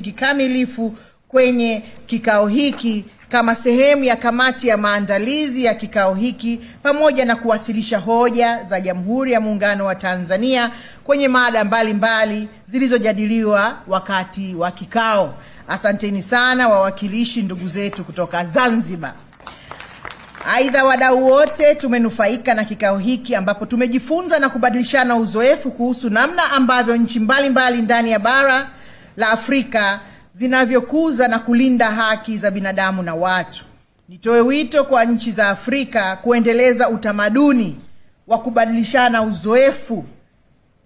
kikamilifu kwenye kikao hiki kama sehemu ya kamati ya maandalizi ya kikao hiki pamoja na kuwasilisha hoja za Jamhuri ya Muungano wa Tanzania kwenye mada mbalimbali zilizojadiliwa wakati wa kikao. Asanteni sana wawakilishi ndugu zetu kutoka Zanzibar. Aidha, wadau wote tumenufaika na kikao hiki ambapo tumejifunza na kubadilishana uzoefu kuhusu namna ambavyo nchi mbalimbali ndani ya bara la Afrika zinavyokuza na kulinda haki za binadamu na watu. Nitoe wito kwa nchi za Afrika kuendeleza utamaduni wa kubadilishana uzoefu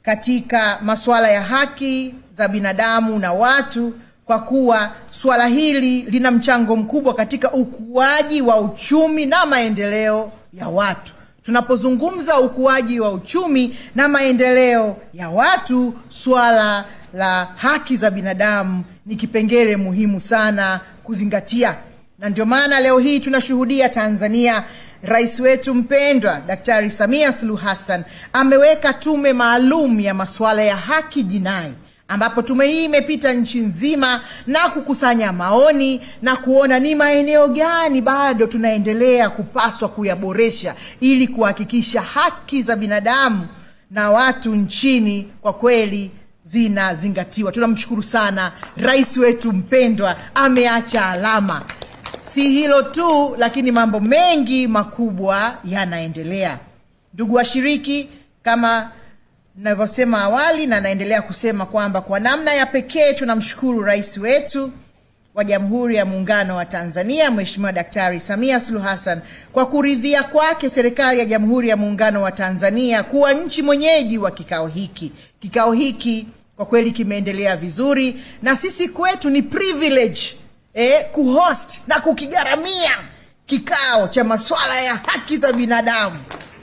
katika masuala ya haki za binadamu na watu, kwa kuwa swala hili lina mchango mkubwa katika ukuaji wa uchumi na maendeleo ya watu. Tunapozungumza ukuaji wa uchumi na maendeleo ya watu, swala la haki za binadamu ni kipengele muhimu sana kuzingatia. Na ndio maana leo hii tunashuhudia Tanzania, Rais wetu mpendwa Daktari Samia Suluhu Hassan ameweka tume maalum ya masuala ya haki jinai, ambapo tume hii imepita nchi nzima na kukusanya maoni na kuona ni maeneo gani bado tunaendelea kupaswa kuyaboresha ili kuhakikisha haki za binadamu na watu nchini kwa kweli zinazingatiwa. Tunamshukuru sana rais wetu mpendwa, ameacha alama. Si hilo tu, lakini mambo mengi makubwa yanaendelea. Ndugu washiriki, kama ninavyosema awali na naendelea kusema kwamba kwa namna ya pekee tunamshukuru rais wetu wa Jamhuri ya Muungano wa Tanzania Mheshimiwa Daktari Samia Suluhu Hassan kwa kuridhia kwake serikali ya Jamhuri ya Muungano wa Tanzania kuwa nchi mwenyeji wa kikao hiki. Kikao hiki kwa kweli kimeendelea vizuri na sisi kwetu ni privilege kuhost na kukigharamia kikao cha masuala ya haki za binadamu.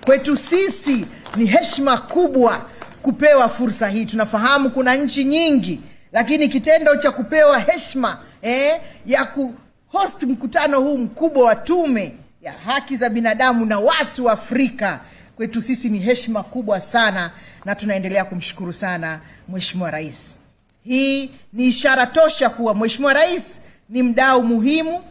Kwetu sisi ni heshima kubwa kupewa fursa hii. Tunafahamu kuna nchi nyingi, lakini kitendo cha kupewa heshima ya kuhost mkutano huu mkubwa wa Tume ya Haki za Binadamu na Watu Afrika, kwetu sisi ni heshima kubwa sana na tunaendelea kumshukuru sana Mheshimiwa Rais. Hii ni ishara tosha kuwa Mheshimiwa Rais ni mdau muhimu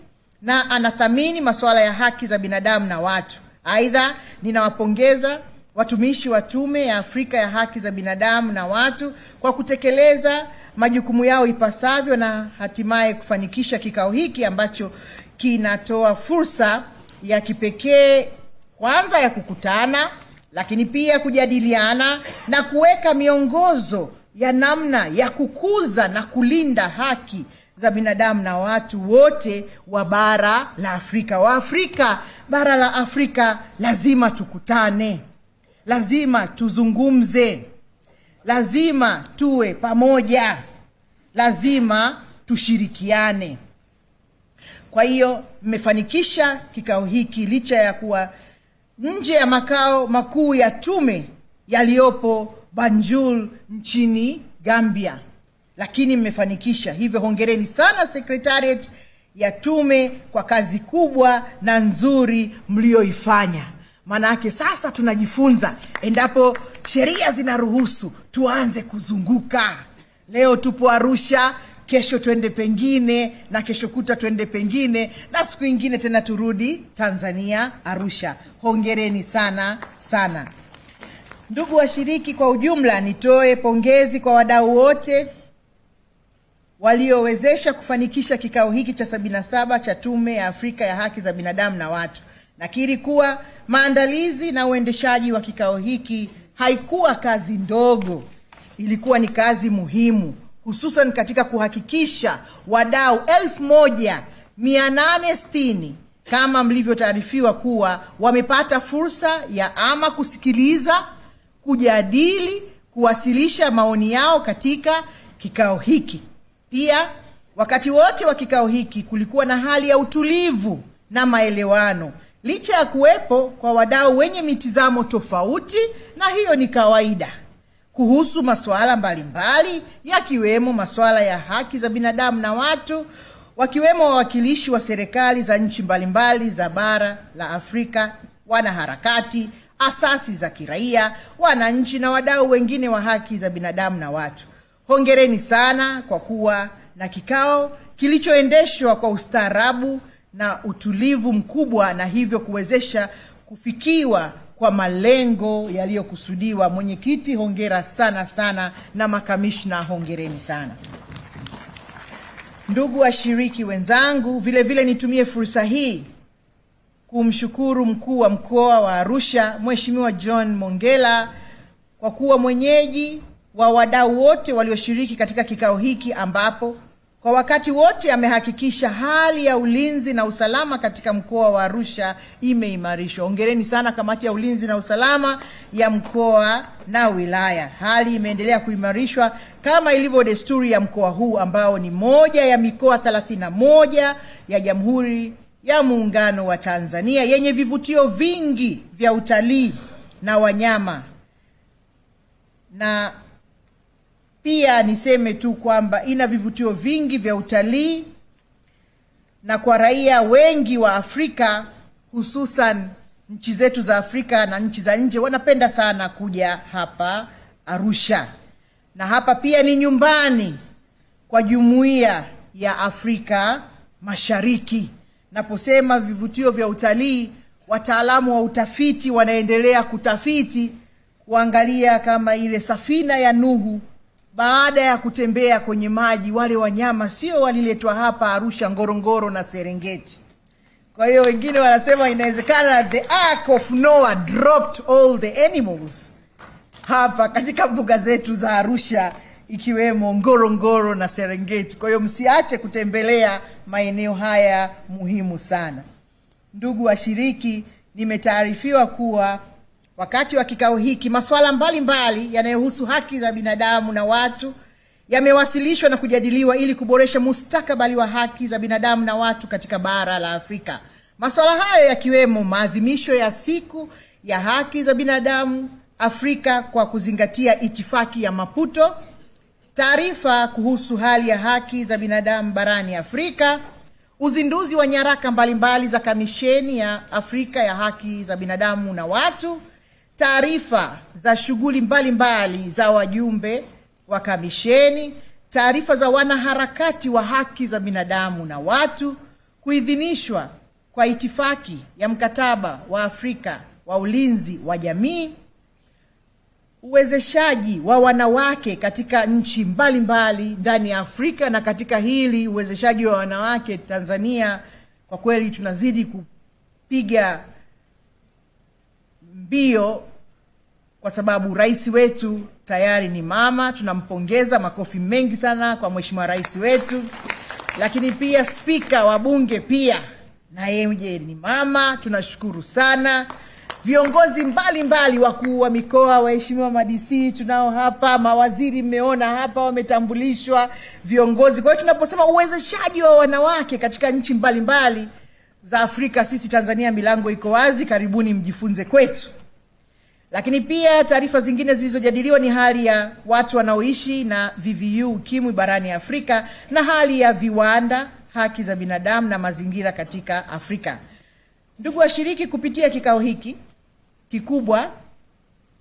na anathamini masuala ya haki za binadamu na watu. Aidha, ninawapongeza watumishi wa Tume ya Afrika ya Haki za Binadamu na Watu kwa kutekeleza majukumu yao ipasavyo na hatimaye kufanikisha kikao hiki ambacho kinatoa fursa ya kipekee, kwanza ya kukutana, lakini pia kujadiliana na kuweka miongozo ya namna ya kukuza na kulinda haki za binadamu na watu wote wa bara la Afrika. Bara la Afrika lazima tukutane, lazima tuzungumze, lazima tuwe pamoja, lazima tushirikiane. Kwa hiyo mmefanikisha kikao hiki licha ya kuwa nje ya makao makuu ya tume yaliyopo Banjul nchini Gambia, lakini mmefanikisha. Hivyo hongereni sana Secretariat ya tume kwa kazi kubwa na nzuri mlioifanya. Manake sasa tunajifunza, endapo sheria zinaruhusu tuanze kuzunguka. Leo tupo Arusha, kesho twende pengine, na kesho kuta twende pengine, na siku nyingine tena turudi Tanzania Arusha. Hongereni sana sana. Ndugu washiriki, kwa ujumla nitoe pongezi kwa wadau wote waliowezesha kufanikisha kikao hiki cha 77 cha Tume ya Afrika ya Haki za Binadamu na Watu. Nakiri kuwa maandalizi na uendeshaji wa kikao hiki haikuwa kazi ndogo, ilikuwa ni kazi muhimu, hususan katika kuhakikisha wadau 1860 kama mlivyotaarifiwa kuwa wamepata fursa ya ama kusikiliza, kujadili, kuwasilisha maoni yao katika kikao hiki. Pia wakati wote wa kikao hiki kulikuwa na hali ya utulivu na maelewano, licha ya kuwepo kwa wadau wenye mitazamo tofauti, na hiyo ni kawaida, kuhusu masuala mbalimbali yakiwemo masuala ya haki za binadamu na watu, wakiwemo wawakilishi wa serikali za nchi mbalimbali za bara la Afrika, wanaharakati, asasi za kiraia, wananchi na wadau wengine wa haki za binadamu na watu. Hongereni sana kwa kuwa na kikao kilichoendeshwa kwa ustaarabu na utulivu mkubwa, na hivyo kuwezesha kufikiwa kwa malengo yaliyokusudiwa. Mwenyekiti, hongera sana sana, na makamishna hongereni sana. Ndugu washiriki wenzangu, vile vile nitumie fursa hii kumshukuru mkuu wa mkoa wa Arusha Mheshimiwa John Mongela kwa kuwa mwenyeji wa wadau wote walioshiriki katika kikao hiki, ambapo kwa wakati wote amehakikisha hali ya ulinzi na usalama katika mkoa wa Arusha imeimarishwa. Hongereni sana kamati ya ulinzi na usalama ya mkoa na wilaya. Hali imeendelea kuimarishwa kama ilivyo desturi ya mkoa huu ambao ni moja ya mikoa 31 ya Jamhuri ya Muungano wa Tanzania yenye vivutio vingi vya utalii na wanyama. Na pia niseme tu kwamba ina vivutio vingi vya utalii, na kwa raia wengi wa Afrika, hususan nchi zetu za Afrika na nchi za nje, wanapenda sana kuja hapa Arusha. Na hapa pia ni nyumbani kwa Jumuiya ya Afrika Mashariki. Naposema vivutio vya utalii, wataalamu wa utafiti wanaendelea kutafiti kuangalia kama ile safina ya Nuhu baada ya kutembea kwenye maji, wale wanyama sio waliletwa hapa Arusha, Ngorongoro na Serengeti. Kwa hiyo wengine wanasema inawezekana the Ark of Noah dropped all the animals hapa katika mbuga zetu za Arusha, ikiwemo Ngorongoro na Serengeti. Kwa hiyo msiache kutembelea maeneo haya muhimu sana. Ndugu washiriki, nimetaarifiwa kuwa wakati wa kikao hiki masuala mbalimbali yanayohusu haki za binadamu na watu yamewasilishwa na kujadiliwa ili kuboresha mustakabali wa haki za binadamu na watu katika bara la Afrika. Masuala hayo yakiwemo maadhimisho ya siku ya haki za binadamu Afrika kwa kuzingatia itifaki ya Maputo, taarifa kuhusu hali ya haki za binadamu barani Afrika, uzinduzi wa nyaraka mbalimbali za Kamisheni ya Afrika ya haki za binadamu na watu, taarifa za shughuli mbalimbali za wajumbe wa kamisheni, taarifa za wanaharakati wa haki za binadamu na watu, kuidhinishwa kwa itifaki ya mkataba wa Afrika wa ulinzi wa jamii, uwezeshaji wa wanawake katika nchi mbalimbali ndani ya Afrika. Na katika hili uwezeshaji wa wanawake, Tanzania kwa kweli tunazidi kupiga mbio, kwa sababu rais wetu tayari ni mama. Tunampongeza, makofi mengi sana kwa Mheshimiwa rais wetu. Lakini pia spika wa bunge pia na yeye ni mama, tunashukuru sana. Viongozi mbalimbali, wakuu wa mikoa, waheshimiwa ma-DC tunao hapa, mawaziri mmeona hapa wametambulishwa, viongozi. Kwa hiyo tunaposema uwezeshaji wa wanawake katika nchi mbalimbali za Afrika, sisi Tanzania milango iko wazi, karibuni mjifunze kwetu. Lakini pia taarifa zingine zilizojadiliwa ni hali ya watu wanaoishi na VVU ukimwi barani Afrika, na hali ya viwanda, haki za binadamu na mazingira katika Afrika. Ndugu washiriki, kupitia kikao hiki kikubwa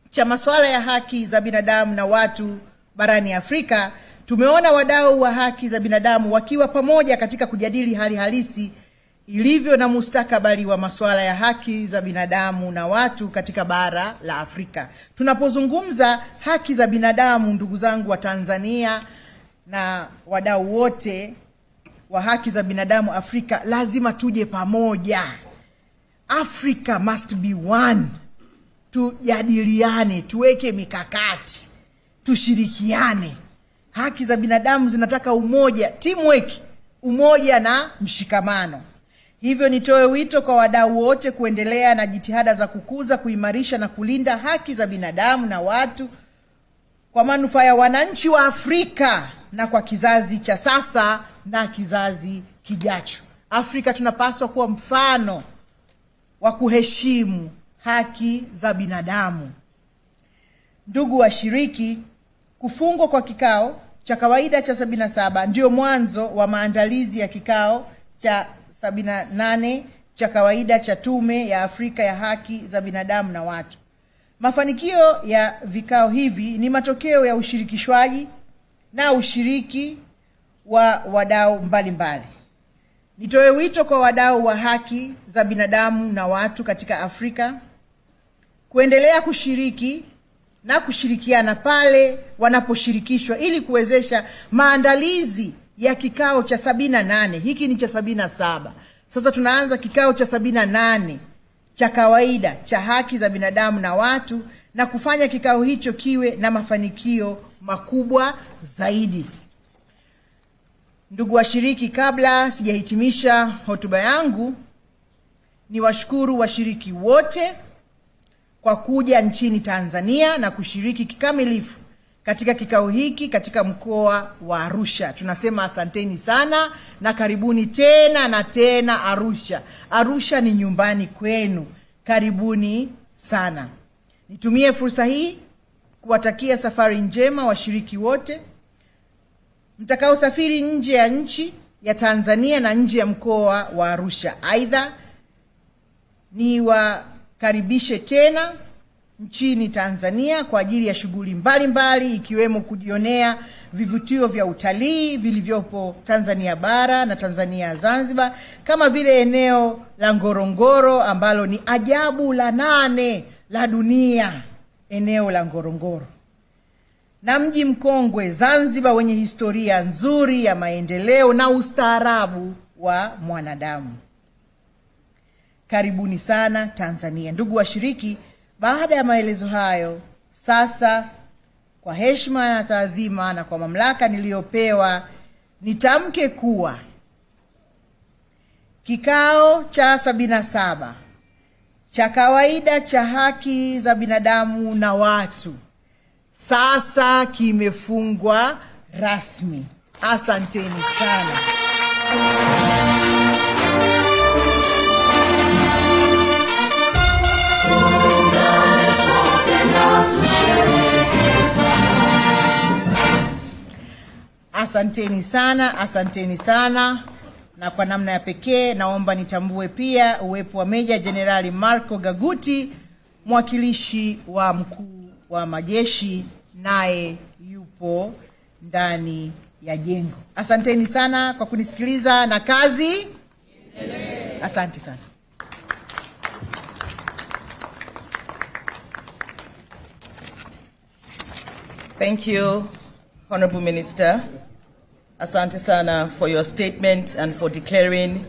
cha masuala ya haki za binadamu na watu barani Afrika, tumeona wadau wa haki za binadamu wakiwa pamoja katika kujadili hali halisi ilivyo na mustakabali wa masuala ya haki za binadamu na watu katika bara la Afrika. Tunapozungumza haki za binadamu, ndugu zangu wa Tanzania na wadau wote wa haki za binadamu Afrika, lazima tuje pamoja. Africa must be one. Tujadiliane, tuweke mikakati, tushirikiane. Haki za binadamu zinataka umoja, teamwork, umoja na mshikamano. Hivyo nitoe wito kwa wadau wote kuendelea na jitihada za kukuza, kuimarisha na kulinda haki za binadamu na watu kwa manufaa ya wananchi wa Afrika na kwa kizazi cha sasa na kizazi kijacho. Afrika tunapaswa kuwa mfano wa kuheshimu haki za binadamu. Ndugu washiriki, kufungwa kwa kikao cha kawaida cha 77 ndio mwanzo wa maandalizi ya kikao cha 78 cha kawaida cha Tume ya Afrika ya haki za binadamu na watu. Mafanikio ya vikao hivi ni matokeo ya ushirikishwaji na ushiriki wa wadau mbalimbali. Nitoe wito kwa wadau wa haki za binadamu na watu katika Afrika kuendelea kushiriki na kushirikiana pale wanaposhirikishwa ili kuwezesha maandalizi ya kikao cha 78. Hiki ni cha 77. Sasa tunaanza kikao cha 78 cha kawaida cha haki za binadamu na watu, na kufanya kikao hicho kiwe na mafanikio makubwa zaidi. Ndugu washiriki, kabla sijahitimisha hotuba yangu, ni washukuru washiriki wote kwa kuja nchini Tanzania na kushiriki kikamilifu katika kikao hiki katika mkoa wa Arusha. Tunasema asanteni sana na karibuni tena na tena Arusha. Arusha ni nyumbani kwenu. Karibuni sana. Nitumie fursa hii kuwatakia safari njema washiriki wote mtakaosafiri nje ya nchi ya Tanzania na nje ya mkoa wa Arusha. Aidha, niwakaribishe tena nchini Tanzania kwa ajili ya shughuli mbalimbali, ikiwemo kujionea vivutio vya utalii vilivyopo Tanzania bara na Tanzania Zanzibar, kama vile eneo la Ngorongoro ambalo ni ajabu la 8 la dunia, eneo la Ngorongoro, na mji mkongwe Zanzibar wenye historia nzuri ya maendeleo na ustaarabu wa mwanadamu. Karibuni sana Tanzania. Ndugu washiriki, baada ya maelezo hayo, sasa kwa heshima na taadhima na kwa mamlaka niliyopewa, nitamke kuwa kikao cha 77 cha kawaida cha haki za binadamu na watu sasa kimefungwa rasmi. Asanteni sana. Asanteni sana. Na kwa namna ya pekee naomba nitambue pia uwepo wa Meja Jenerali Marco Gaguti, mwakilishi wa mkuu wa majeshi, naye yupo ndani ya jengo. Asanteni sana kwa kunisikiliza na kazi. Asante sana. Thank you, Honorable Minister. Asante sana for your statement and for declaring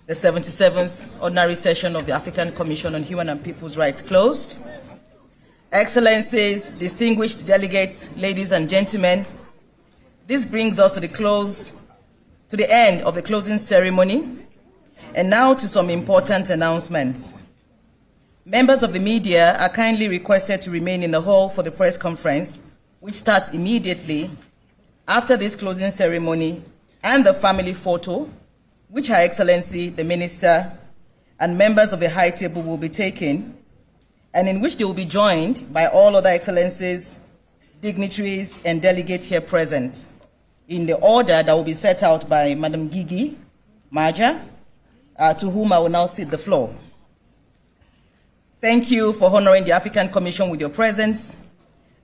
the 77th Ordinary Session of the African Commission on Human and People's Rights closed. Excellencies, distinguished delegates, ladies and gentlemen, this brings us to the end of the closing ceremony, and now to some important announcements. Members of the media are kindly requested to remain in the hall for the press conference, which starts immediately after this closing ceremony, and the family photo, which Her Excellency, the Minister, and members of the High Table will be taking, and in which they will be joined by all other excellencies, dignitaries, and delegates here present, in the order that will be set out by Madam Gigi Maja, to whom I will now cede the floor. Thank you for honoring the African Commission with your presence,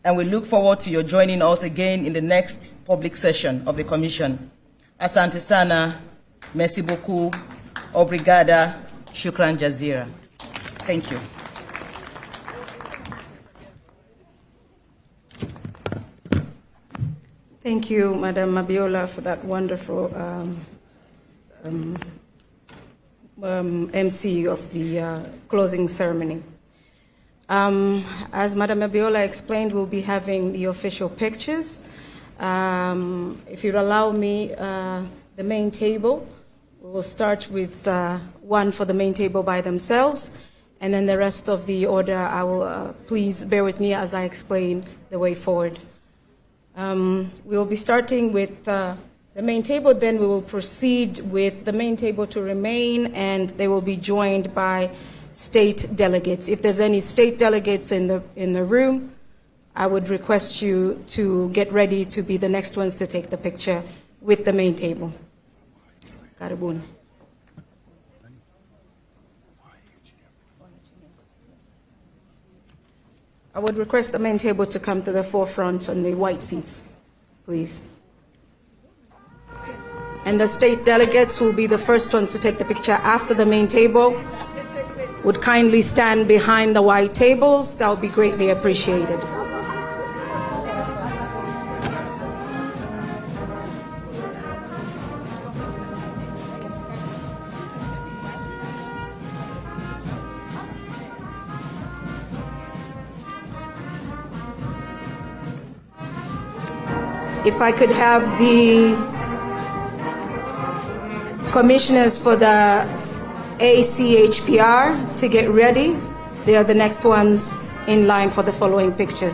and we look forward to your joining us again in the next public session of the Commission. Asante sana, merci beaucoup, obrigada, shukran jazira. Thank you. Thank you, Madam Mabiola, for that wonderful MC of the closing ceremony. As Madam Mabiola explained, we'll be having the official pictures. If you'd allow me, the main table, we'll start with one for the main table by themselves, and then the rest of the order, I will please bear with me as I explain the way forward. We'll be starting with the main table, then we will proceed with the main table to remain, and they will be joined by state delegates. If there's any state delegates in the room, I would request you to get ready to be the next ones to take the picture with the main table. Karibuni. I would request the main table to come to the forefront on the white seats, please. And the state delegates will be the first ones to take the picture after the main table. Would kindly stand behind the white tables. That would be greatly appreciated. If I could have the commissioners for the ACHPR to get ready. They are the next ones in line for the following picture.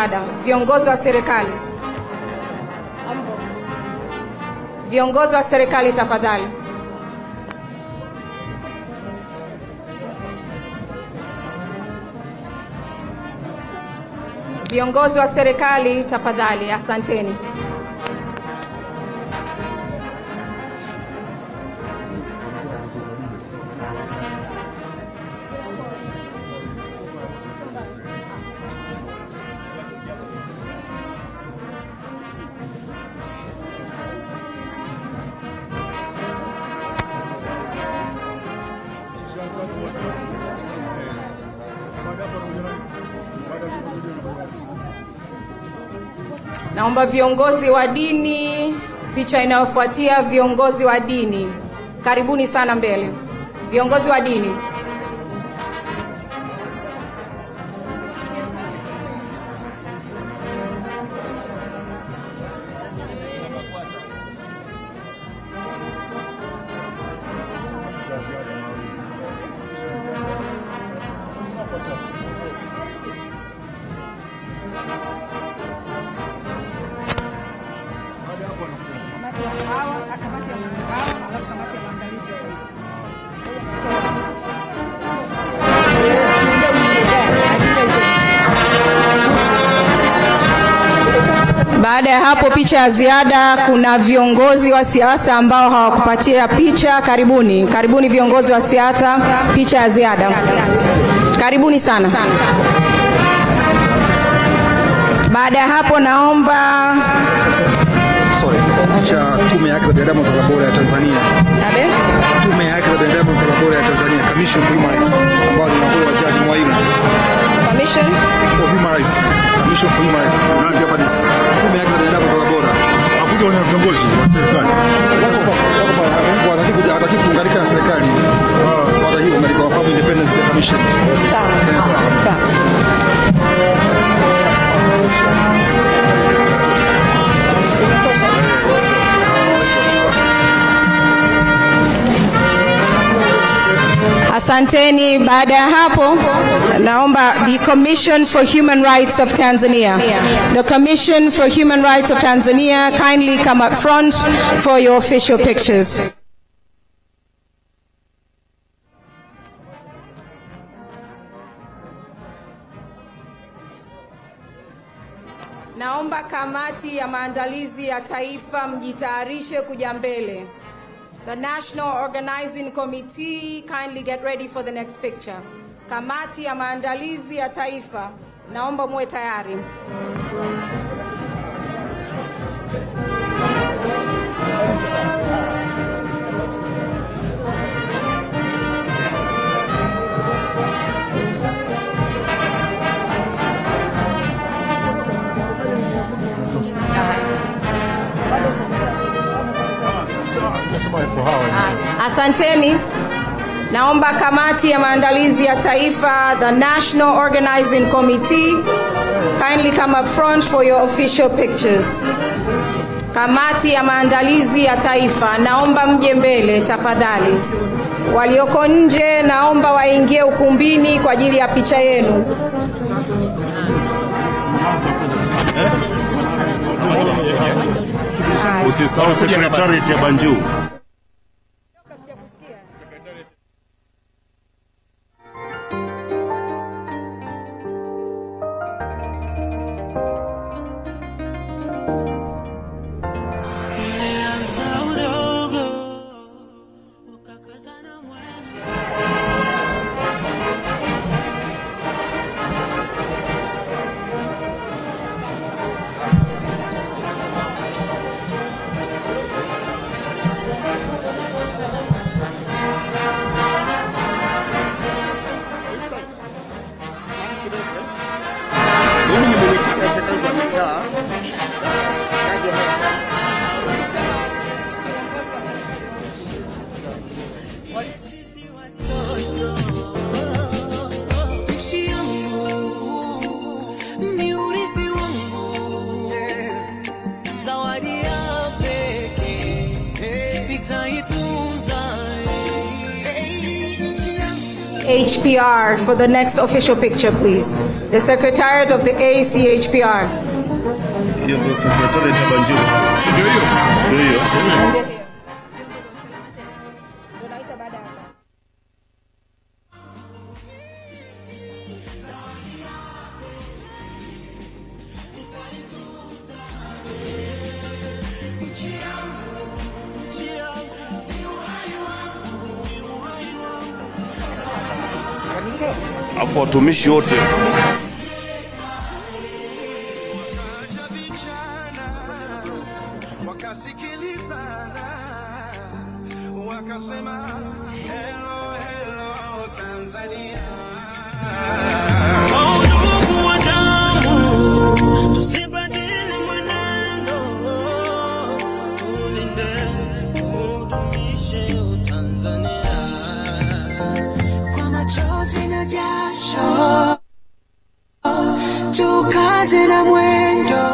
ziada. Viongozi wa serikali. Viongozi wa serikali tafadhali. Viongozi wa serikali tafadhali, asanteni. Naomba viongozi wa dini, picha inayofuatia viongozi wa dini. Karibuni sana mbele. Viongozi wa dini. Baada ya hapo picha ya ziada, kuna viongozi wa siasa ambao hawakupatia picha. Karibuni. Karibuni viongozi wa siasa, picha ya ziada. Karibuni sana. Baada ya hapo naomba cha Tume ya Haki za Binadamu na Utawala Bora ya Tanzania. Tume ya Haki za Binadamu na Utawala Bora ya Tanzania, Commission for Human Rights, ambao ni mkuu wa Jaji Mwaimu. Commission for Human Rights. Commission for Human Rights. Nani hapa ni Tume ya Haki za Binadamu na Utawala Bora. Hakuja wana viongozi wa serikali. Wanataka kuunganika na serikali. Kwa hiyo ngalika wafahamu independence commission. Sawa. Asanteni. Baada ya hapo naomba the Commission for Human Rights of Tanzania. The Commission for Human Rights of Tanzania kindly come up front for your official pictures. Naomba kamati ya maandalizi ya taifa mjitayarishe kuja mbele. The National Organizing Committee, kindly get ready for the next picture. Kamati ya maandalizi ya taifa, naomba muwe tayari. Asanteni. Naomba kamati ya maandalizi ya taifa, the National Organizing Committee, kindly come up front for your official pictures. Kamati ya maandalizi ya taifa, naomba mje mbele tafadhali. Walioko nje naomba waingie ukumbini kwa ajili ya picha yenu. Usisahau secretariat ya Banjuu. ACHPR for the next official picture, please. The Secretariat of the ACHPR. Hiyo ndio Secretariat ya Banjul. Ndio. Hapo watumishi wote wakasikilizana wakasema hello hello Tanzania. Ndugu wa damu tusibadili mwenendo, tulinde tudumishe Tanzania kwa machozi na jasho, tukaze na mwendo,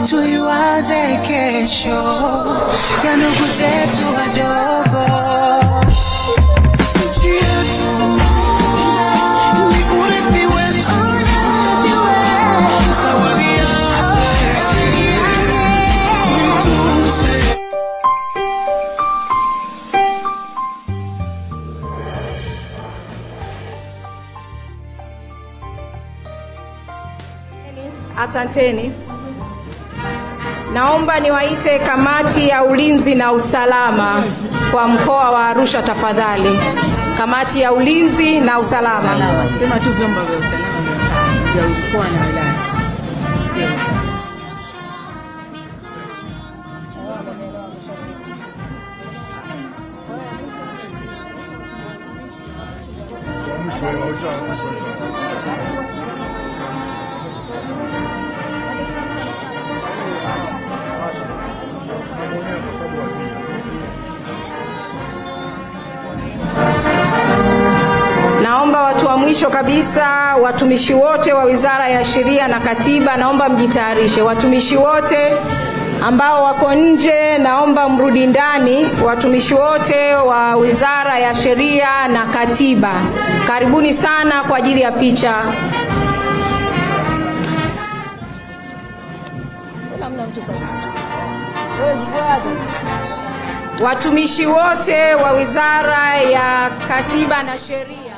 tuiwaze kesho ya ndugu zetu wadogo. Asanteni. Naomba niwaite kamati ya ulinzi na usalama kwa mkoa wa Arusha tafadhali. Kamati ya ulinzi na usalama. Sema tu vyombo vya usalama vya mkoa na wilaya. Naomba watu wa mwisho kabisa, watumishi wote wa Wizara ya Sheria na Katiba, naomba mjitayarishe. Watumishi wote ambao wako nje, naomba mrudi ndani. Watumishi wote wa Wizara ya Sheria na Katiba, karibuni sana kwa ajili ya picha. Watumishi wote wa Wizara ya Katiba na Sheria.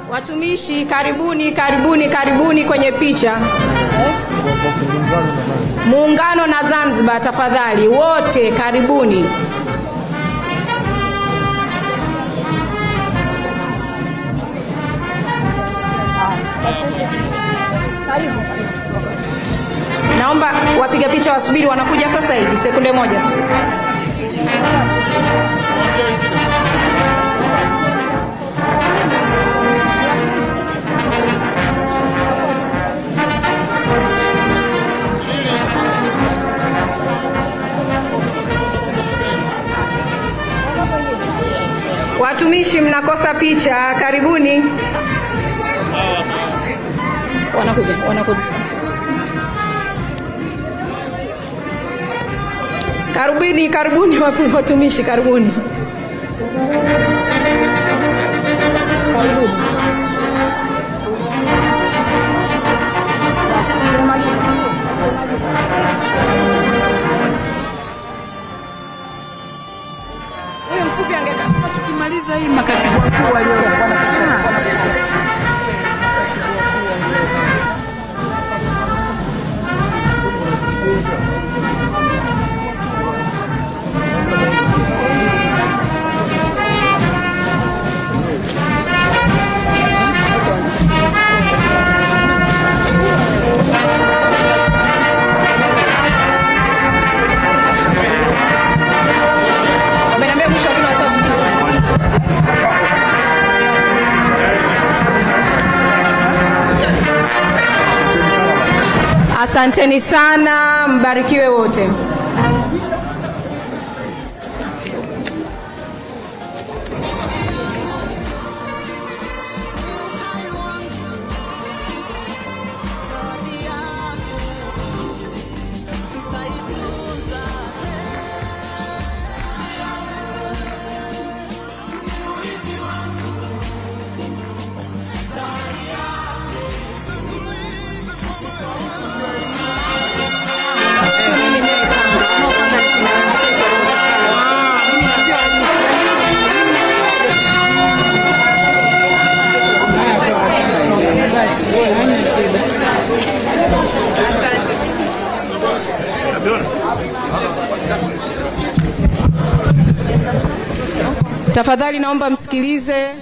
Watumishi karibuni kwenye picha. Muungano na Zanzibar tafadhali, wote karibuni. Naomba wapiga picha wasubiri, wanakuja sasa hivi, sekunde moja. Watumishi mnakosa picha, karibuni. Wanakuja. Karibuni watumishi, karibuni. Huyo mfupi angekasema tukimaliza hii makatibu wakuu waliokuwa Asanteni sana, mbarikiwe wote. Tafadhali naomba msikilize.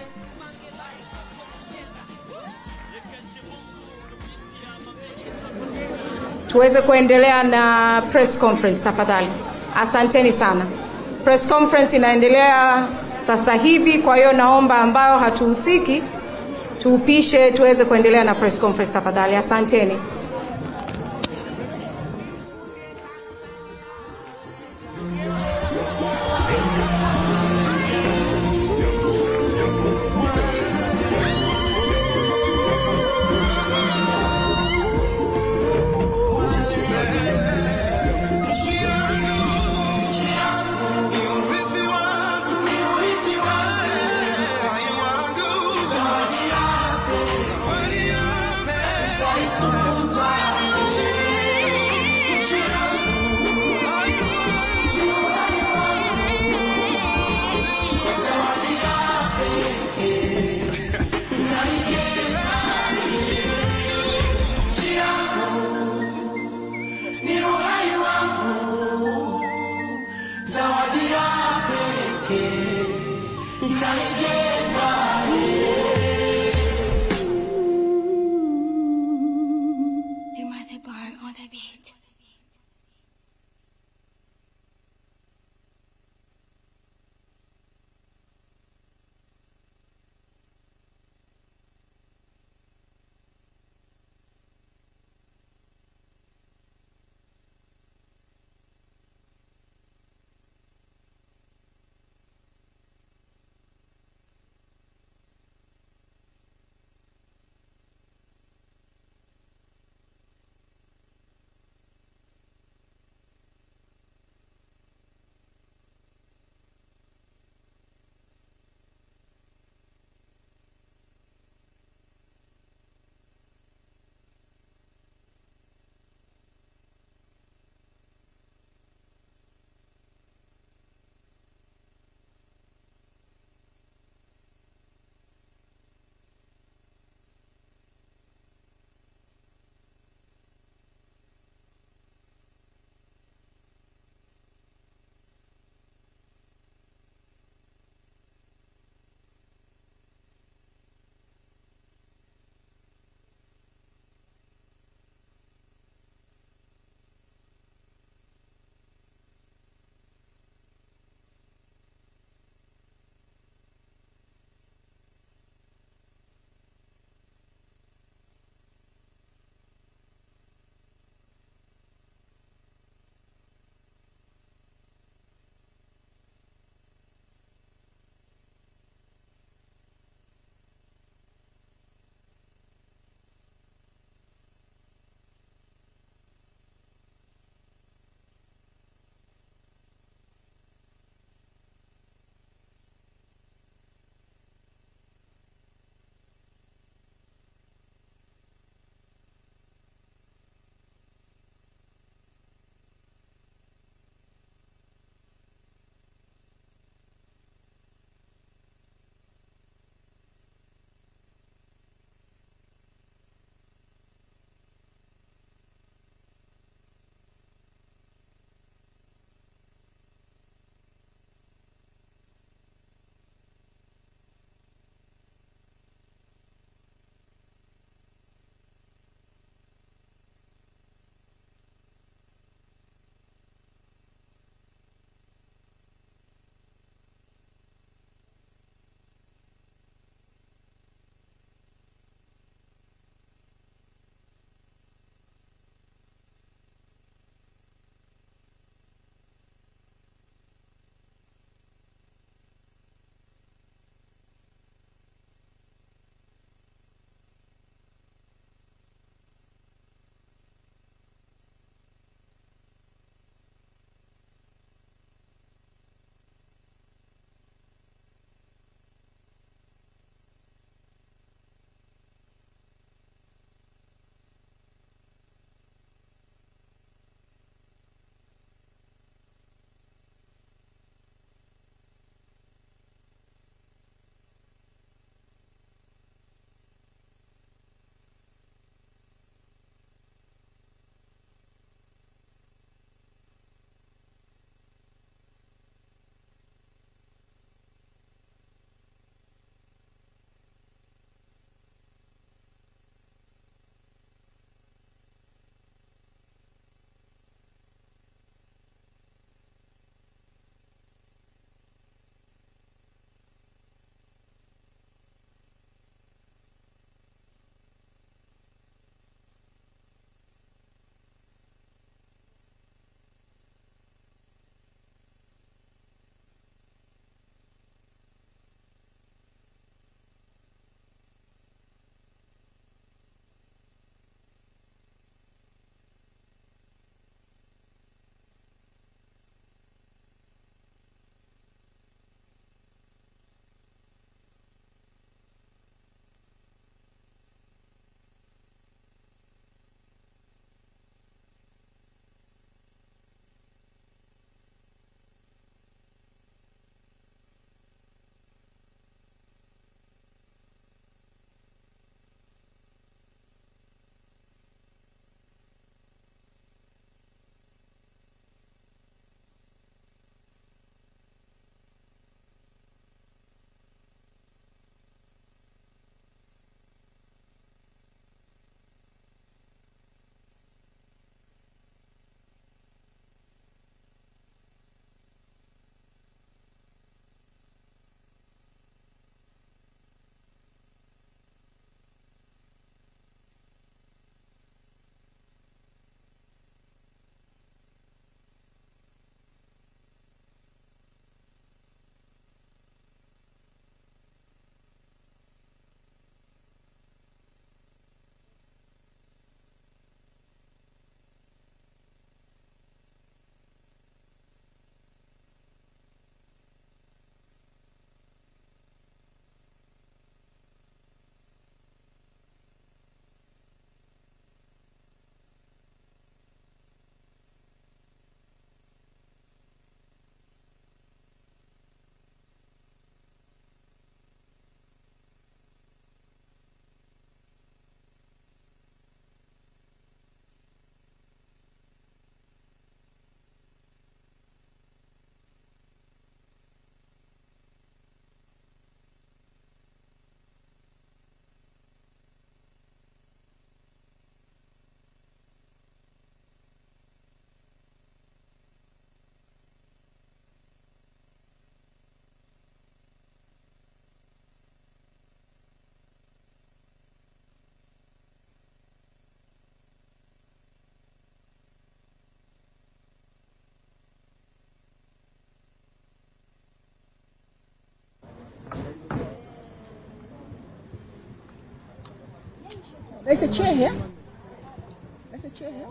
Tuweze kuendelea na press conference tafadhali. Asanteni sana. Press conference inaendelea sasa hivi, kwa hiyo naomba ambao hatuhusiki tuupishe tuweze kuendelea na press conference tafadhali. Asanteni. Thank you. There's a chair here. There's a chair here.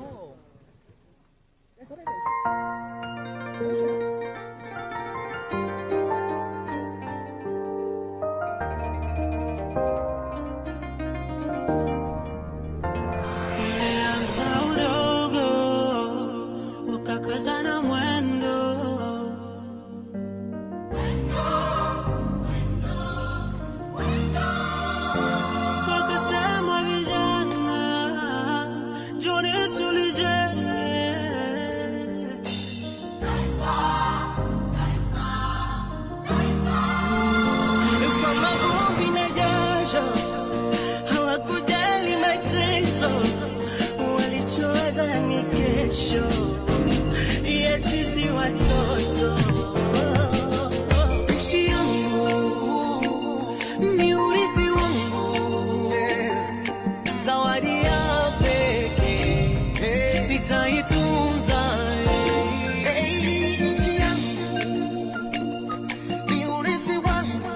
There's already ukakazana mwendo wakasema vijana njoni tulijenge kwa mavumbi na jasho hawakujali mateso walichoweza ni kesho. Yes, sisi watoto. Nchi yangu ni urithi wangu, zawadi ya pekee nitaitunza. Nchi yangu ni urithi wangu,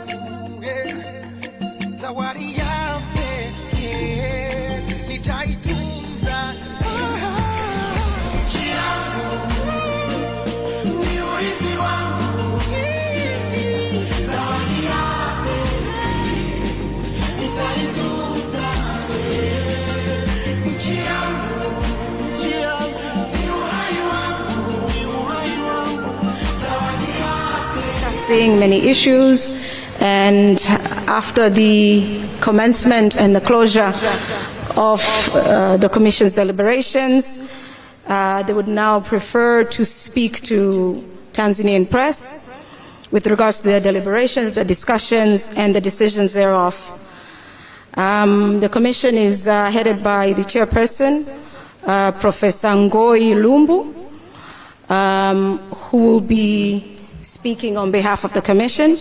zawadi ya pekee nitaitunza. Seeing many issues, and after the commencement and the closure of the Commission's deliberations, they would now prefer to speak to Tanzanian press with regards to their deliberations, the discussions, and the decisions thereof. The Commission is headed by the chairperson, Professor Ngoi Lumbu, who will be speaking on behalf of the Commission.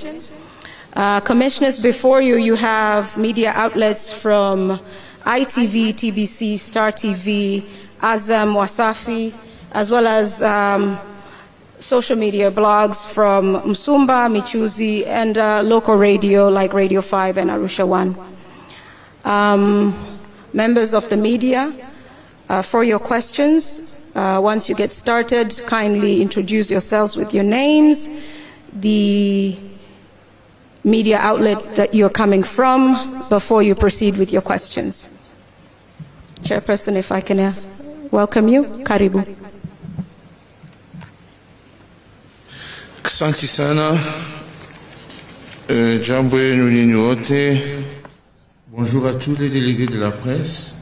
Commissioners, before you, you have media outlets from ITV, TBC, Star TV, Azam, Wasafi, as well as social media blogs from Msumba, Michuzi, and local radio like Radio 5 and Arusha 1. Members of the media, for your questions, once you get started, kindly introduce yourselves with your names, the media outlet that you're coming from, before you proceed with your questions. Chairperson, if I can welcome you. Karibu. Asante sana. Jambo yenu nyinyi wote. Bonjour à tous les délégués de la presse.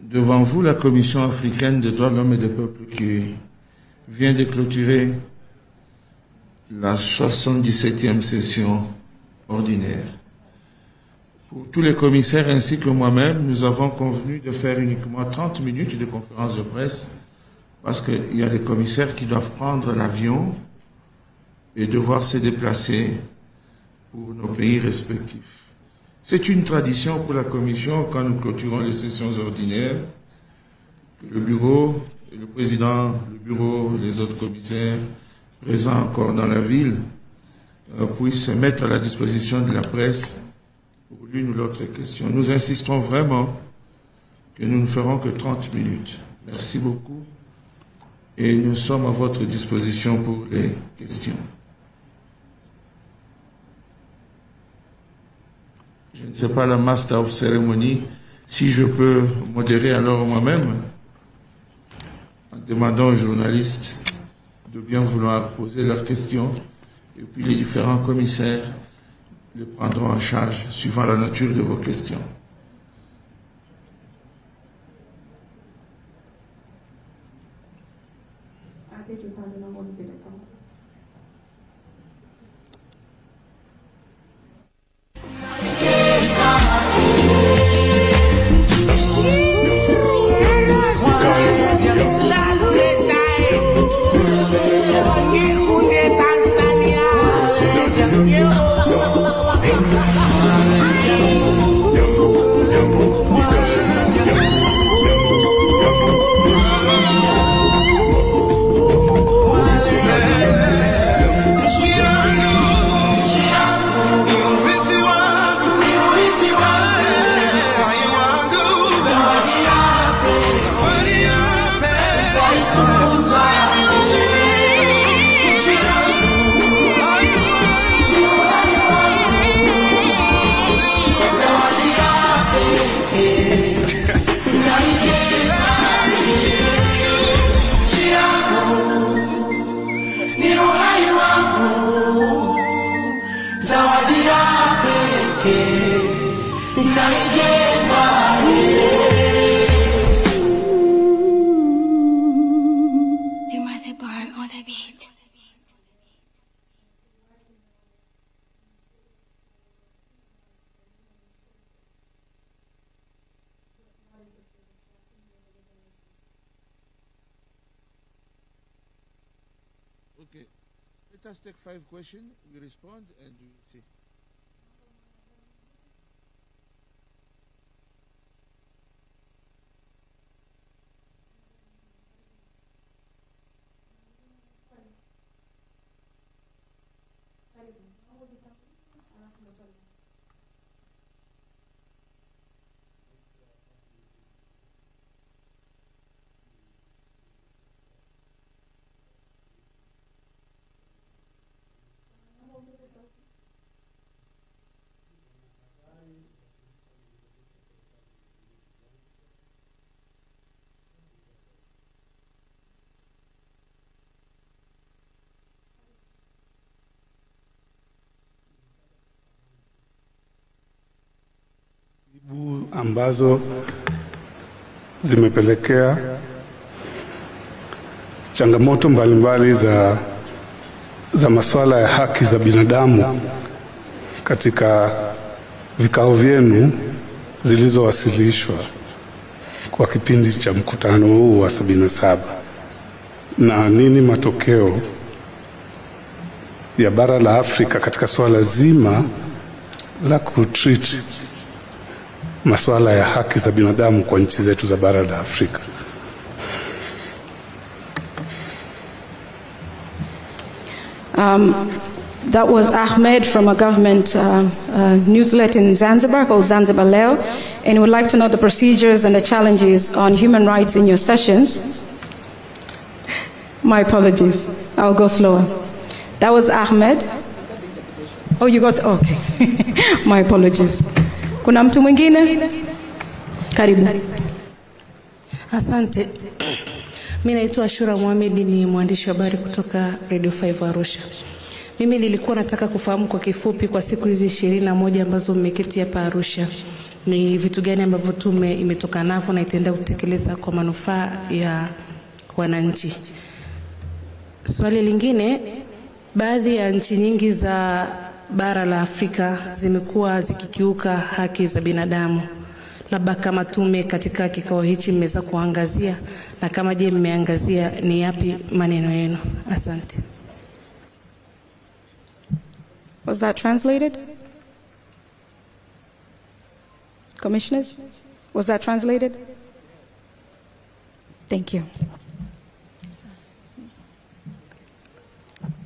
Devant vous, la Commission africaine des droits de l'homme et des peuples qui vient de clôturer la 77e session ordinaire. Pour tous les commissaires ainsi que moi-même, nous avons convenu de faire uniquement 30 minutes de conférence de presse parce qu'il y a des commissaires qui doivent prendre l'avion et devoir se déplacer pour nos pays respectifs. C'est une tradition pour la Commission, quand nous clôturons les sessions ordinaires, que le bureau, et le président, le bureau, les autres commissaires présents encore dans la ville puissent se mettre à la disposition de la presse pour l'une ou l'autre question. Nous insistons vraiment que nous ne ferons que 30 minutes. Merci beaucoup et nous sommes à votre disposition pour les questions. Je ne sais pas, la Master of Ceremony, si je peux modérer alors moi-même, en demandant aux journalistes de bien vouloir poser leurs questions, et puis les différents commissaires les prendront en charge suivant la nature de vos questions. nitaijenga. You are the bar or the beat. Okay. Let us take 5 questions. We respond and we see. ambazo zimepelekea changamoto mbalimbali za masuala ya haki za binadamu katika vikao vyenu zilizowasilishwa kwa kipindi cha mkutano huu wa 77, na nini matokeo ya bara la Afrika katika swala zima la kutreat masuala ya haki za binadamu kwa nchi zetu za bara la Afrika. That was Ahmed from a government newsletter in Zanzibar called Zanzibar Leo, and would like to know the procedures and the challenges on human rights in your sessions. My apologies, I'll go slower. That was Ahmed. Oh, you got, okay. My apologies. Kuna mtu mwingine? Karibu. Asante. Mimi naitwa Ashura Mohamed, ni mwandishi wa habari kutoka Radio 5 Arusha. Mimi nilikuwa nataka kufahamu kwa kifupi, kwa siku hizi 21 ambazo mmeketi hapa Arusha, ni vitu gani ambavyo tume imetoka navyo na itaenda kutekeleza kwa manufaa ya wananchi. Swali lingine, baadhi ya nchi nyingi za bara la Afrika zimekuwa zikikiuka haki za binadamu. Labda kama tume katika kikao hichi mmeweza kuangazia, na kama je mmeangazia, ni yapi maneno yenu? Asante. Was that translated? Commissioners? Was that translated? Thank you.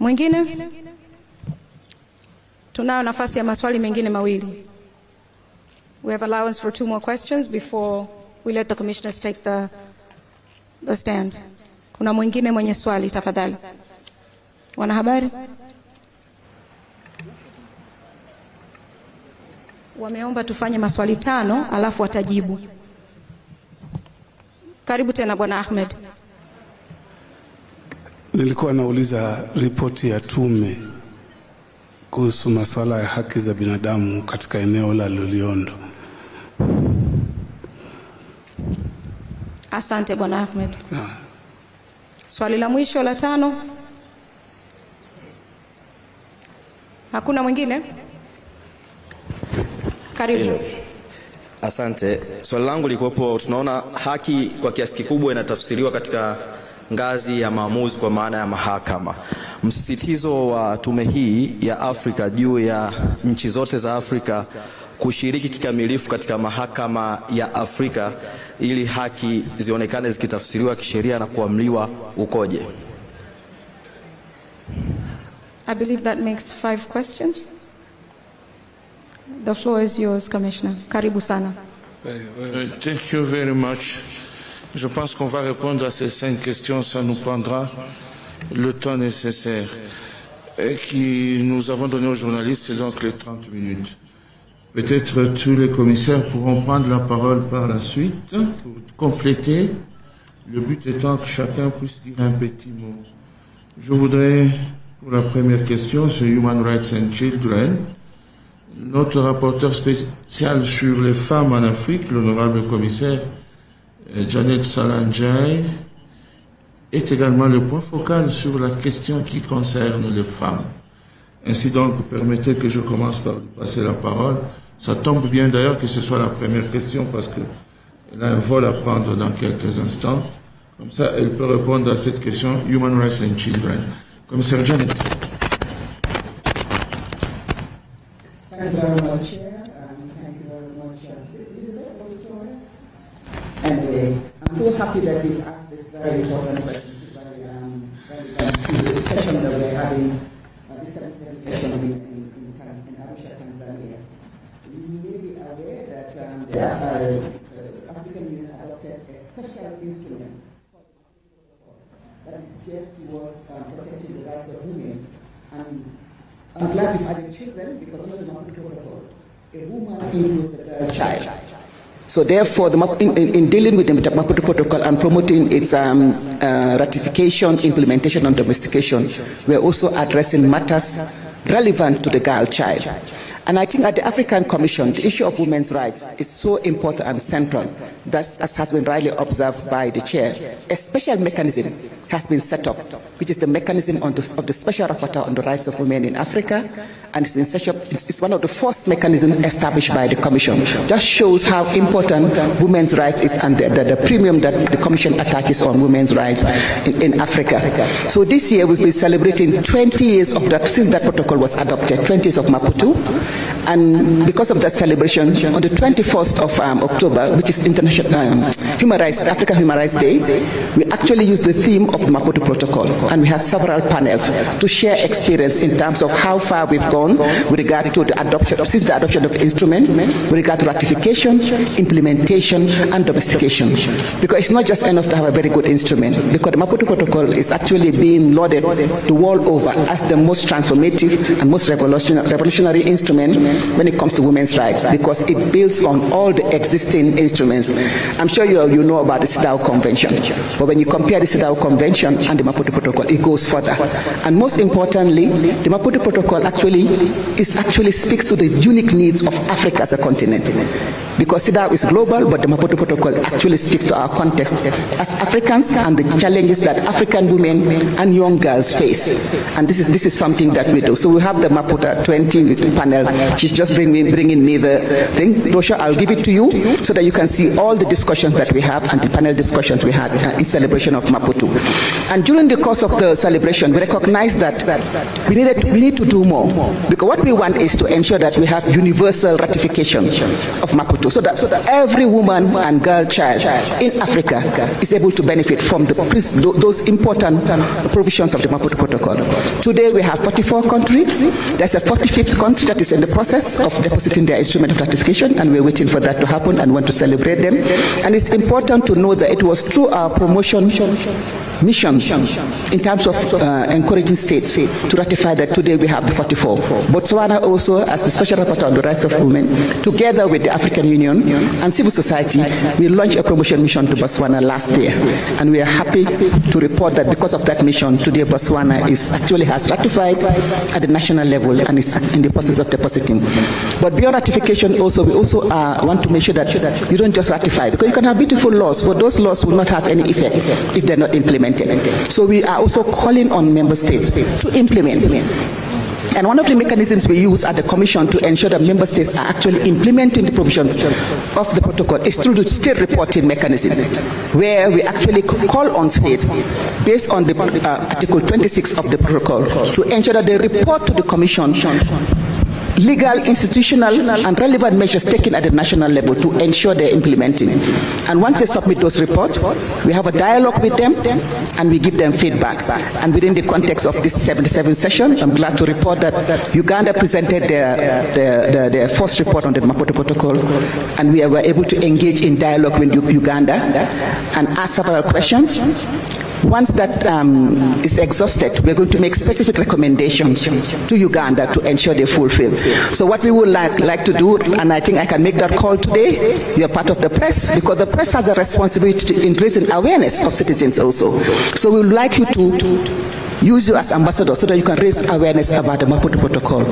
Mwingine? Tunayo nafasi ya maswali mengine mawili. We have allowance for 2 more questions before we let the commissioners take the stand. Kuna mwingine mwenye swali, tafadhali? Wanahabari? Wameomba tufanye maswali 5 alafu watajibu. Karibu tena Bwana Ahmed. Nilikuwa nauliza ripoti ya tume kuhusu masuala ya haki za binadamu katika eneo la Loliondo. Asante Bwana Ahmed. Swali la mwisho la 5. Hakuna mwingine? Karibu. Asante. Swali langu likopo, tunaona haki kwa kiasi kikubwa inatafsiriwa katika ngazi ya maamuzi kwa maana ya mahakama. Msisitizo wa tume hii ya Afrika juu ya nchi zote za Afrika kushiriki kikamilifu katika mahakama ya Afrika ili haki zionekane zikitafsiriwa kisheria na kuamliwa ukoje? I believe that makes 5 questions. The floor is yours, Commissioner. Karibu sana. Thank you very much. Je pense qu'on va répondre à ces 5 questions. Ça nous prendra le temps nécessaire. Et nous avons donné aux journalistes, c'est donc les 30 minutes. Peut-être tous les commissaires pourront prendre la parole par la suite pour compléter. Le but étant que chacun puisse dire un petit mot. Je voudrais, pour la première question, sur Human Rights and Children, Notre rapporteur spécial sur les femmes en Afrique, l'honorable commissaire Janet Salanjay, est également le point focal sur la question qui concerne les femmes. Ainsi donc, permettez que je commence par lui passer la parole. Ça tombe bien d'ailleurs que ce soit la première question parce qu'elle a un vol à prendre dans quelques instants. Comme ça, elle peut répondre à cette question, Human Rights and Children. Commissaire Janet. Thank you very much, Chair. Thank you very much, and I'm so happy that you've asked this very important question. The session that we're having, this session in Arusha, Tanzania. You may be aware that the African Union adopted a special instrument that is geared towards protecting the rights of women. And I'm glad you've added children because under the Maputo Protocol, a woman includes the girl child. So therefore, in dealing with the Maputo Protocol and promoting its ratification, implementation, and domestication, we are also addressing matters relevant to the girl child. And I think at the African Commission, the issue of women's rights is so important and central that, as has been rightly observed by the chair, a special mechanism has been set up, which is the mechanism of the Special Rapporteur on the Rights of Women in Africa, and it's one of the first mechanisms established by the Commission. That shows how important women's rights is and the premium that the Commission attaches on women's rights in Africa. So this year we've been celebrating 20 years of that, since that protocol was adopted, 20 years of Maputo. And because of that celebration, on the 21st of October, which is International Human Rights, Africa Human Rights Day, we actually used the theme of the Maputo Protocol, and we had several panels to share experience in terms of how far we've gone with regard to the adoption, since the adoption of the instrument, with regard to ratification, implementation, and domestication. Because it's not just enough to have a very good instrument, because the Maputo Protocol is actually being lauded the world over as the most transformative and most revolutionary instrument when it comes to women's rights, because it builds on all the existing instruments. I'm sure you know about the 𝙏𝙬 Convention, but when you compare the 𝙏𝙬 Convention and the Maputo Protocol, it goes further. And most importantly, the Maputo Protocol actually speaks to the unique needs of Africa as a continent. Because 𝙏𝙬 is global, but the Maputo Protocol actually speaks to our context as Africans and the challenges that African women and young girls face. And this is something that we do. So we have the Maputo 20 panel. She's just bringing me the thing. Rosha, I'll give it to you so that you can see all the discussions that we have and the panel discussions we had in celebration of Maputo. And during the course of the celebration, we recognized that we need to do more, because what we want is to ensure that we have universal ratification of Maputo, so that every woman and girl child in Africa is able to benefit from those important provisions of the Maputo Protocol. Today we have 44 countries. There's a 45th country that is in the process of depositing their instrument of ratification, and we're waiting for that to happen and want to celebrate them. And it's important to know that it was through our promotion mission in terms of encouraging states to ratify that today we have the 44. Botswana also, as the Special Rapporteur on the Rights of Women, together with the African Union and civil society, we launched a promotion mission to Botswana last year. And we are happy to report that because of that mission, today Botswana has ratified at the national level and is in the process of depositing. But beyond ratification, we also want to make sure that you don't just ratify, because you can have beautiful laws, but those laws will not have any effect if they're not implemented. So we are also calling on member states to implement. And one of the mechanisms we use at the Commission to ensure that member states are actually implementing the provisions of the protocol is through the state reporting mechanism, where we actually call on states, based on the Article 26 of the protocol, to ensure that they report to the Commission legal, institutional, and relevant measures taken at the national level to ensure they're implementing. And once they submit those reports, we have a dialogue with them and we give them feedback. And within the context of this 77th session, I'm glad to report that Uganda presented their first report on the Maputo Protocol, and we were able to engage in dialogue with Uganda and ask several questions. Once that is exhausted, we're going to make specific recommendations to Uganda to ensure they fulfill. So what we would like to do, and I think I can make that call today, we are part of the press, because the press has a responsibility in raising awareness of citizens also. So we would like you to use you as ambassador so that you can raise awareness about the Maputo Protocol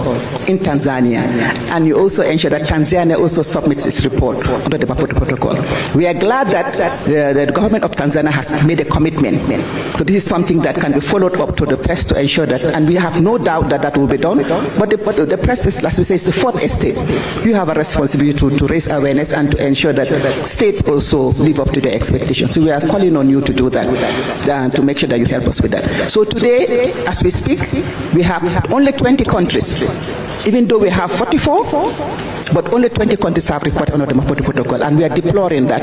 in Tanzania. And you also ensure that Tanzania also submits its report under the Maputo Protocol. We are glad that the government of Tanzania has made a commitment. So this is something that can be followed up to the press to ensure that, and we have no doubt that that will be done. But the press is, as we say, is the fourth estate. You have a responsibility to raise awareness and to ensure that states also live up to their expectations. So we are calling on you to do that, to make sure that you help us with that. So today, as we speak, we have only 20 countries, even though we have 44, but only 20 countries have reported under the Maputo Protocol, and we are deploring that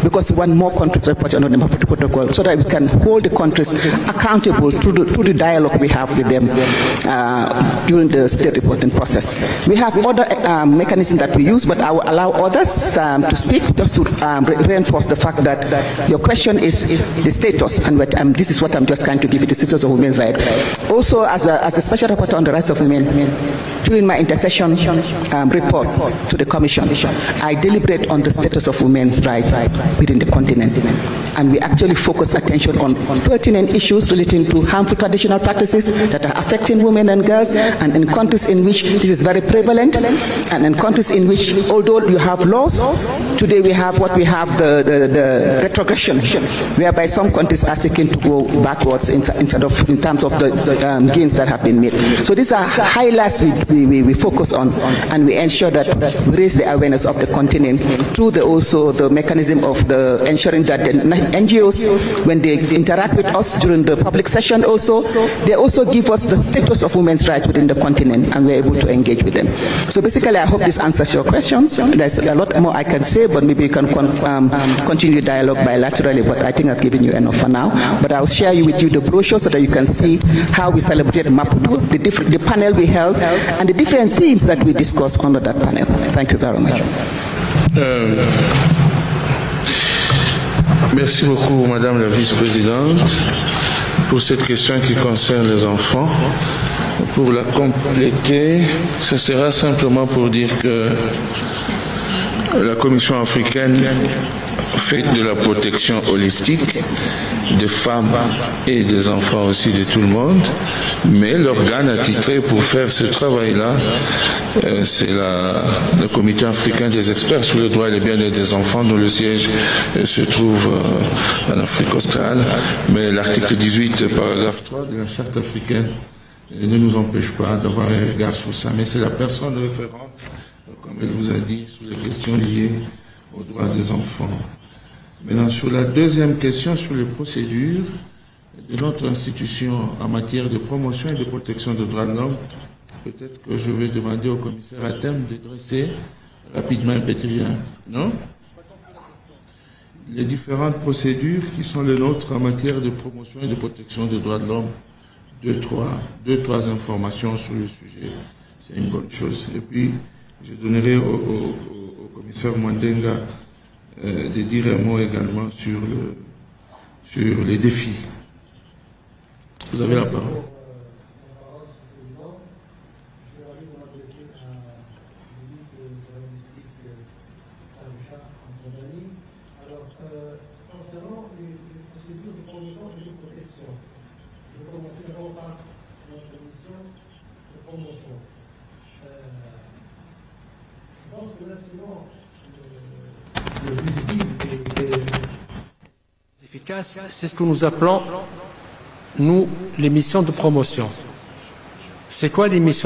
because we want more countries to report under the Maputo Protocol so that we can hold the countries accountable through the dialogue we have with them during the state reporting process. We have other mechanisms that we use, but I will allow others to speak just to reinforce the fact that your question is the status, and this is what I'm just trying to give you, the status of women's rights. Also, as a special rapporteur on the rights of women, during my intercession report to the Commission, I deliberate on the status of women's rights within the continent, and we actually focus attention on pertinent issues relating to harmful traditional practices that are affecting women and girls, and in countries in which this is very prevalent, and in countries in which, although you have laws, today we have the retrogression, whereby some countries are seeking to go backwards in terms of the gains that have been made. So these are highlights we focus on, and we ensure that we raise the awareness of the continent through also the mechanism of the ensuring that the NGOs, when they interact with us during the public session also, they also give us the status of women's rights within the continent, and we're able to engage with them. So basically, I hope this answers your questions. There's a lot more I can say, but maybe you can continue dialogue bilaterally, but I think I've given you enough for now. But I'll share with you the brochure so that you can see how we celebrate Maputo, the panel we held, and the different themes that we discussed under that panel. Thank you very much. Merci beaucoup, Madame la Vice-Présidente, pour cette question qui concerne les enfants. Pour la compléter, ce sera simplement pour dire que la Commission africaine fait de la protection holistique des femmes et des enfants aussi, de tout le monde, mais l'organe attitré pour faire ce travail-là, c'est le Comité africain des experts sur le droit et le bien-être des enfants, dont le siège se trouve en Afrique australe, mais l'article 18, paragraphe 3 de la Charte africaine ne nous empêche pas d'avoir un regard sur ça, mais c'est la personne référente, comme elle vous a dit, sur les questions liées aux droits des enfants. Maintenant, sur la deuxième question, sur les procédures de notre institution en matière de promotion et de protection des droits de l'homme, peut-être que je vais demander au commissaire à thème de dresser rapidement un petit lien, non? Les différentes procédures qui sont les nôtres en matière de promotion et de protection des droits de l'homme, deux, trois informations sur le sujet, c'est une bonne chose. Et puis, je donnerai au commissaire Mwandenga de dire un mot également sur les défis. Vous avez la parole. Concernant les procédures de promotion et de protection, je vais commencer d'abord par notre commission de promotion. Je pense que l'instrument le plus visible et efficace, c'est ce que nous appelons, nous, les missions de promotion. C'est quoi les missions